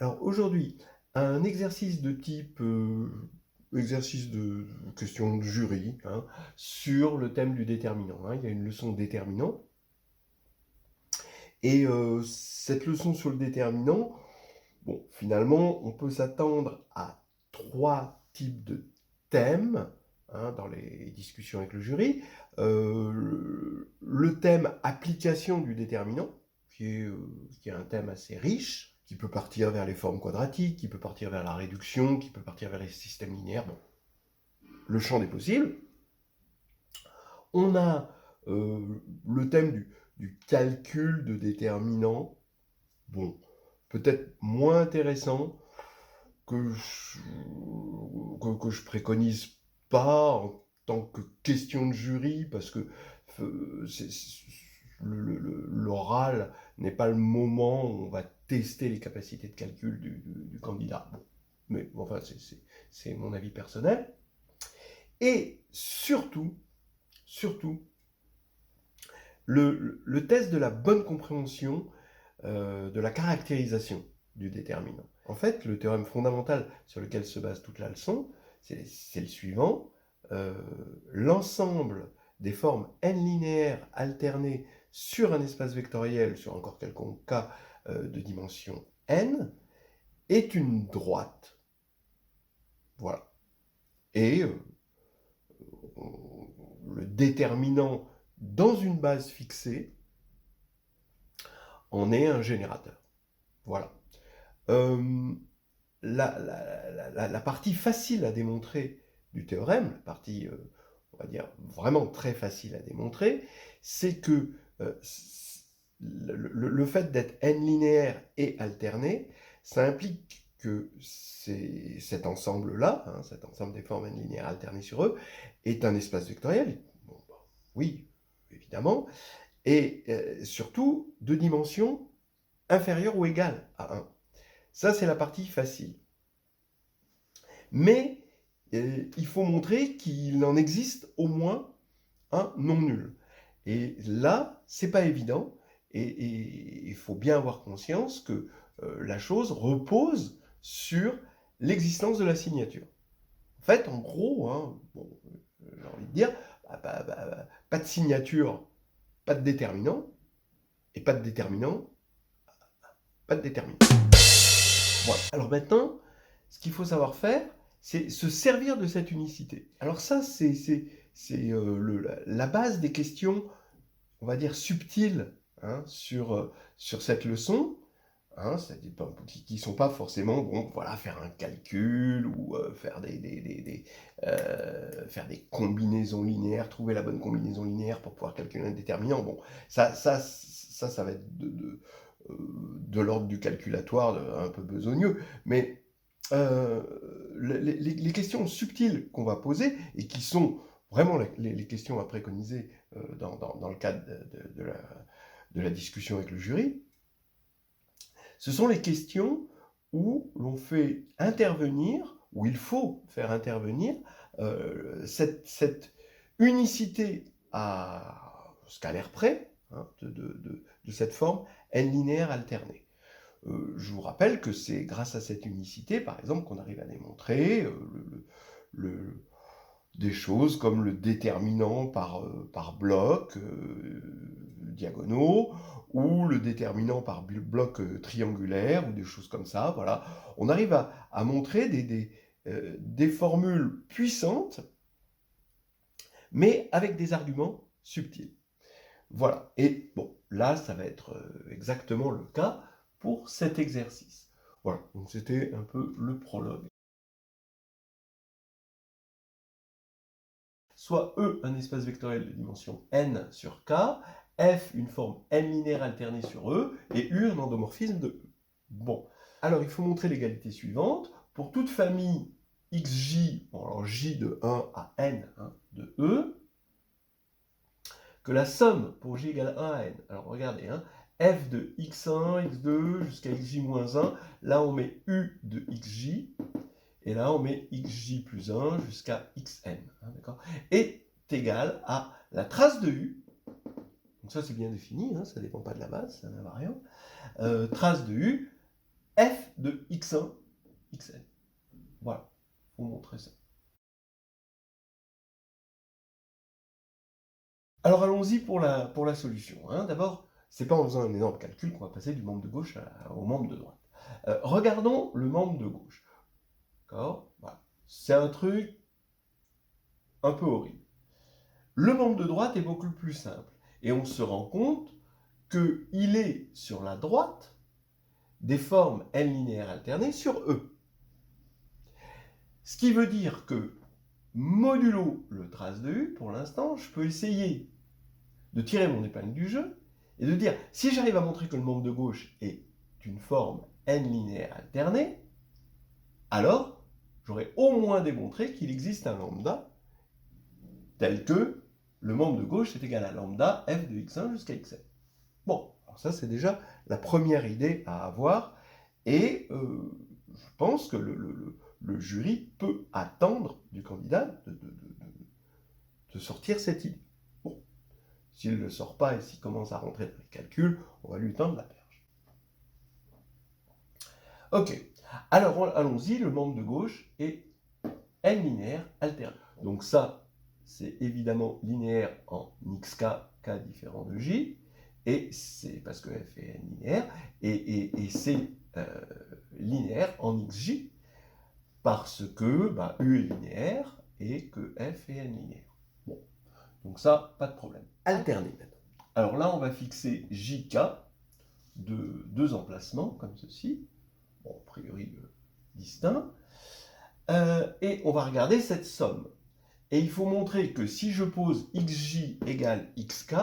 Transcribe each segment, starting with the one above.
Alors aujourd'hui, un exercice de type exercice de question de jury hein, sur le thème du déterminant. Hein. Il y a une leçon de déterminant. Et cette leçon sur le déterminant, bon, finalement, on peut s'attendre à 3 types de thèmes hein, dans les discussions avec le jury. Le thème application du déterminant, qui est un thème assez riche, qui peut partir vers les formes quadratiques, qui peut partir vers la réduction, qui peut partir vers les systèmes linéaires. Bon, le champ des possibles. On a le thème du calcul de déterminants. Bon, peut-être moins intéressant, que je préconise pas en tant que question de jury, parce que l'oral n'est pas le moment où on va tester les capacités de calcul du candidat. Bon. Mais enfin, c'est mon avis personnel. Et surtout, le test de la bonne compréhension de la caractérisation du déterminant. En fait, le théorème fondamental sur lequel se base toute la leçon, c'est le suivant. L'ensemble des formes n linéaires alternées sur un espace vectoriel, sur encore quelconque cas de dimension n, est une droite. Voilà. Et le déterminant dans une base fixée en est un générateur. Voilà. La partie facile à démontrer du théorème, la partie, on va dire, vraiment très facile à démontrer, c'est que le fait d'être n linéaire et alterné, ça implique que cet ensemble-là, hein, cet ensemble des formes n linéaires alternées sur eux, est un espace vectoriel. Bon, oui, évidemment, et surtout de dimension inférieure ou égale à 1. Ça, c'est la partie facile. Mais il faut montrer qu'il en existe au moins un non nul. Et là, c'est pas évident. Et il faut bien avoir conscience que la chose repose sur l'existence de la signature. En fait, en gros, hein, bon, j'ai envie de dire, pas de signature, pas de déterminant, et pas de déterminant, pas de déterminant. Voilà. Alors maintenant, ce qu'il faut savoir faire, c'est se servir de cette unicité. Alors ça, c'est la base des questions, on va dire, subtiles hein, sur cette leçon, hein, qui ne sont pas forcément, bon, voilà, faire un calcul ou faire faire des combinaisons linéaires, trouver la bonne combinaison linéaire pour pouvoir calculer un déterminant. Bon, ça va être de l'ordre du calculatoire, un peu besogneux, mais les questions subtiles qu'on va poser, et qui sont vraiment les questions à préconiser dans le cadre de la discussion avec le jury, ce sont les questions où l'on fait intervenir, où il faut faire intervenir cette unicité à scalaire près hein, de cette forme n linéaire alternée. Je vous rappelle que c'est grâce à cette unicité, par exemple, qu'on arrive à démontrer des choses comme le déterminant par bloc diagonaux, ou le déterminant par bloc triangulaire, ou des choses comme ça. Voilà. On arrive à montrer des formules puissantes, mais avec des arguments subtils. Voilà. Et bon, là, ça va être exactement le cas pour cet exercice. Voilà, donc c'était un peu le prologue. Soit E un espace vectoriel de dimension n sur k, f une forme n linéaire alternée sur E, et U un endomorphisme de E. Bon, alors il faut montrer l'égalité suivante. Pour toute famille xj, bon alors j de 1 à n hein, de E, que la somme pour j égale 1 à n, alors regardez, hein, f de x1, x2 jusqu'à xj-1, là on met u de xj, et là on met xj plus 1 jusqu'à xn, hein, est égal à la trace de u, donc ça c'est bien défini, hein, ça ne dépend pas de la base, c'est un invariant, trace de u f de x1, xn. Voilà, pour montrer ça. Alors allons-y pour la solution. Hein. D'abord, c'est pas en faisant un énorme calcul qu'on va passer du membre de gauche au membre de droite. Regardons le membre de gauche. D'accord ? Voilà. C'est un truc un peu horrible. Le membre de droite est beaucoup plus simple. Et on se rend compte qu'il est sur la droite des formes n linéaires alternées sur E. Ce qui veut dire que, modulo le trace de U, pour l'instant, je peux essayer de tirer mon épingle du jeu et de dire, si j'arrive à montrer que le membre de gauche est une forme n linéaire alternée, alors j'aurais au moins démontré qu'il existe un lambda tel que le membre de gauche est égal à lambda f de x1 jusqu'à xn. Bon, alors ça c'est déjà la première idée à avoir, et je pense que le jury peut attendre du candidat de sortir cette idée. Bon, s'il ne le sort pas et s'il commence à rentrer dans les calculs, on va lui tendre la perche. Ok, alors allons-y, le membre de gauche est n linéaire alterné. Donc ça, c'est évidemment linéaire en xk, k différent de j, et c'est parce que f est n linéaire, et c'est linéaire en xj, parce que u est linéaire et que f est n linéaire. Bon, donc ça, pas de problème. Alterner maintenant. Alors là, on va fixer jk de deux emplacements, comme ceci, bon, a priori distincts, et on va regarder cette somme. Et il faut montrer que si je pose xj égale xk,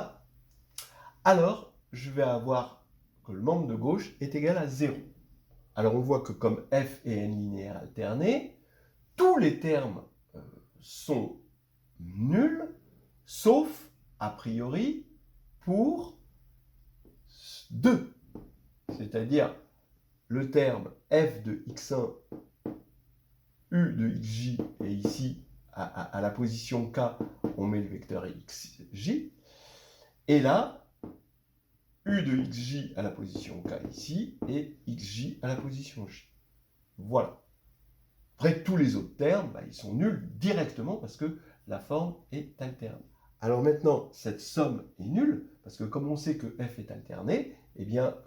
alors je vais avoir que le membre de gauche est égal à 0. Alors on voit que comme f est n linéaire alterné, tous les termes sont nuls, sauf, a priori, pour 2. C'est-à-dire le terme f de x1, u de xj, et ici, à la position k, on met le vecteur xj. Et là, u de xj à la position k ici, et xj à la position j. Voilà. Après, tous les autres termes, ils sont nuls directement parce que la forme est alternée. Alors maintenant, cette somme est nulle, parce que comme on sait que f est alterné, eh bien,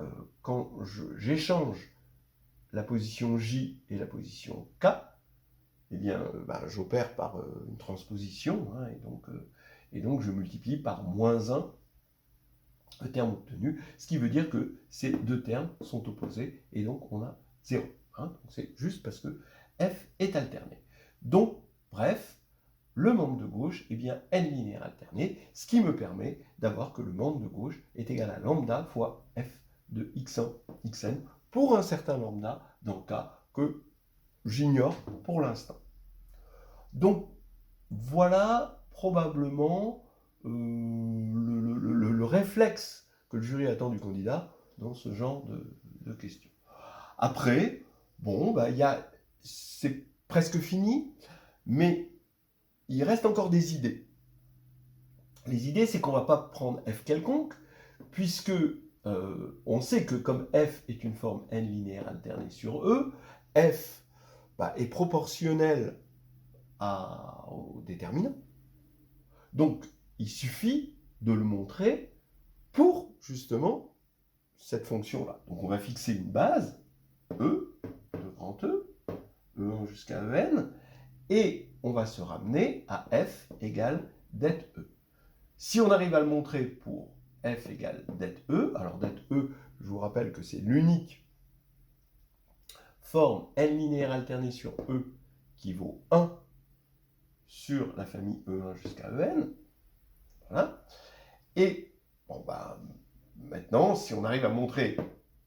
quand j'échange la position j et la position k, eh bien, j'opère par une transposition, hein, et donc je multiplie par moins 1 le terme obtenu, ce qui veut dire que ces deux termes sont opposés, et donc on a 0. Hein, c'est juste parce que f est alterné. Donc, bref, le membre de gauche est bien n linéaire alterné, ce qui me permet d'avoir que le membre de gauche est égal à lambda fois f de x1, xn, pour un certain lambda, dans le cas que j'ignore pour l'instant. Donc, voilà probablement le réflexe que le jury attend du candidat dans ce genre de questions. Après, bon, c'est presque fini, mais il reste encore des idées. Les idées, c'est qu'on ne va pas prendre f quelconque, puisque on sait que comme f est une forme n linéaire alternée sur E, f est proportionnel au déterminant. Donc, il suffit de le montrer pour, justement, cette fonction-là. Donc, on va fixer une base, E, de grand E, E1 jusqu'à En, et on va se ramener à f égale det E. Si on arrive à le montrer pour f égale det E, alors det E, je vous rappelle que c'est l'unique forme n linéaire alternée sur E qui vaut 1 sur la famille E1 jusqu'à En. Voilà. Et bon, maintenant, si on arrive à montrer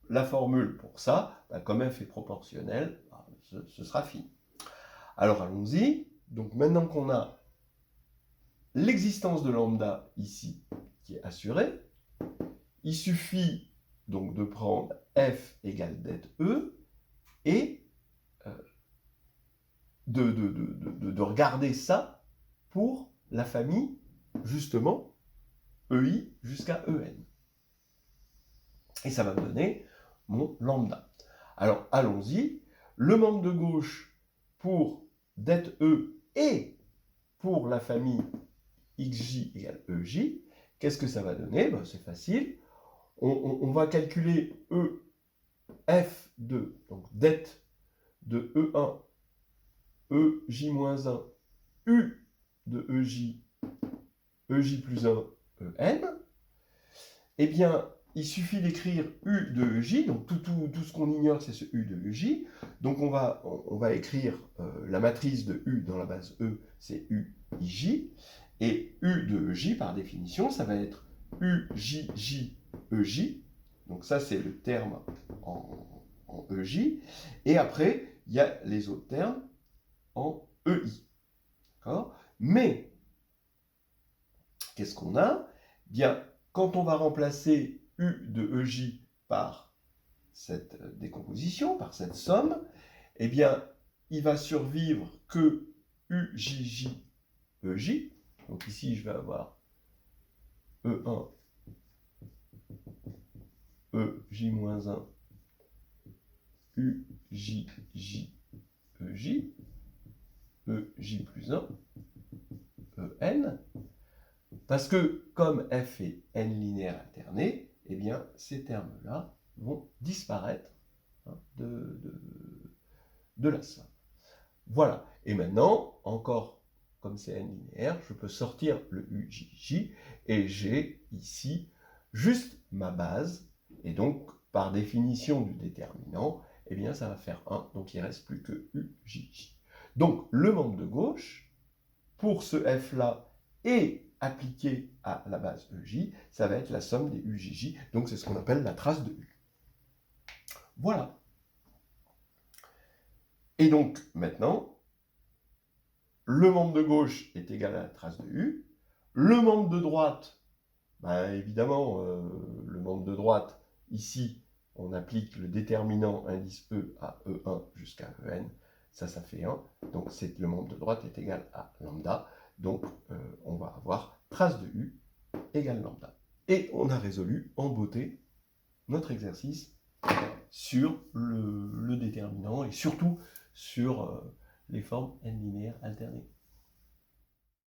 la formule pour ça, comme f est proportionnel, ce sera fini. Alors allons-y. Donc maintenant qu'on a l'existence de lambda ici qui est assurée, il suffit donc de prendre f égale det E et de regarder ça pour la famille, justement, EI jusqu'à EN. Et ça va me donner mon lambda. Alors, allons-y. Le membre de gauche pour det E et pour la famille xj égale EJ, qu'est-ce que ça va donner? Ben, c'est facile. On va calculer EF de, donc det de E1, EJ-1, U de EJ, EJ plus 1, EN. Eh bien, il suffit d'écrire U de EJ, donc tout ce qu'on ignore, c'est ce U de EJ. Donc on va écrire la matrice de U dans la base E, c'est UIJ. Et U de EJ, par définition, ça va être UJJ-EJ. Donc ça, c'est le terme en EJ. Et après, il y a les autres termes en EI. D'accord? Mais, qu'est-ce qu'on a? Bien, quand on va remplacer U de EJ par cette décomposition, par cette somme, eh bien, il va survivre que UJJ-EJ. Donc ici, je vais avoir E1, EJ-1, UJJ-EJ, EJ plus 1, EN. Parce que comme F est n linéaire alterné, eh bien, ces termes-là vont disparaître de la somme. Voilà. Et maintenant, encore, comme c'est n linéaire, je peux sortir le UJJ et j'ai ici juste ma base. Et donc, par définition du déterminant, eh bien, ça va faire 1. Donc, il ne reste plus que UJJ. Donc, le membre de gauche, pour ce F-là, et appliqué à la base EJ, ça va être la somme des UJJ. Donc, c'est ce qu'on appelle la trace de U. Voilà. Et donc, maintenant, le membre de gauche est égal à la trace de U. Le membre de droite, ben, évidemment, le membre de droite, ici, on applique le déterminant indice E à E1 jusqu'à En. Ça fait 1. Donc, le membre de droite est égal à lambda. Donc, on va avoir trace de U égale lambda. Et on a résolu en beauté notre exercice sur le déterminant et surtout sur les formes n linéaires alternées.